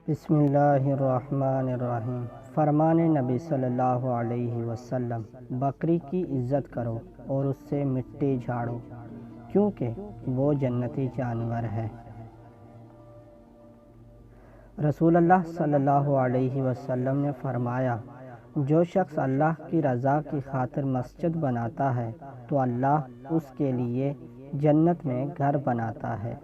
بسم اللہ الرحمن الرحیم۔ فرمان نبی صلی اللہ علیہ وسلم، بکری کی عزت کرو اور اس سے مٹی جھاڑو کیونکہ وہ جنتی جانور ہے۔ رسول اللہ صلی اللہ علیہ وسلم نے فرمایا، جو شخص اللہ کی رضا کی خاطر مسجد بناتا ہے تو اللہ اس کے لیے جنت میں گھر بناتا ہے۔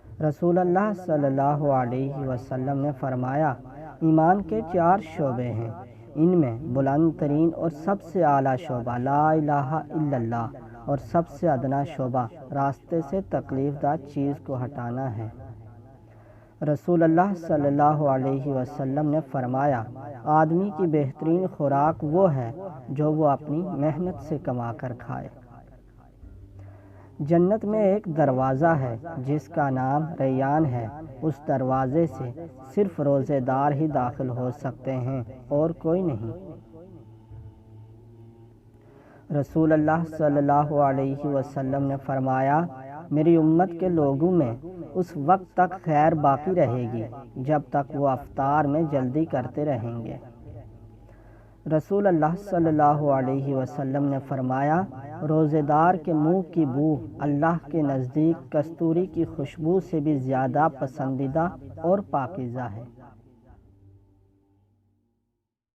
رسول اللہ صلی اللہ علیہ وسلم نے فرمایا، ایمان کے 4 شعبے ہیں، ان میں بلند ترین اور سب سے اعلیٰ شعبہ لا الہ الا اللہ اور سب سے ادنا شعبہ راستے سے تکلیف دہ چیز کو ہٹانا ہے۔ رسول اللہ صلی اللہ علیہ وسلم نے فرمایا، آدمی کی بہترین خوراک وہ ہے جو وہ اپنی محنت سے کما کر کھائے۔ جنت میں ایک دروازہ ہے جس کا نام ریان ہے، اس دروازے سے صرف روزے دار ہی داخل ہو سکتے ہیں اور کوئی نہیں۔ رسول اللہ صلی اللہ علیہ وسلم نے فرمایا، میری امت کے لوگوں میں اس وقت تک خیر باقی رہے گی جب تک وہ افطار میں جلدی کرتے رہیں گے۔ رسول اللہ صلی اللہ علیہ وسلم نے فرمایا، روزے دار کے منہ کی بو اللہ کے نزدیک کستوری کی خوشبو سے بھی زیادہ پسندیدہ اور پاکیزہ ہے۔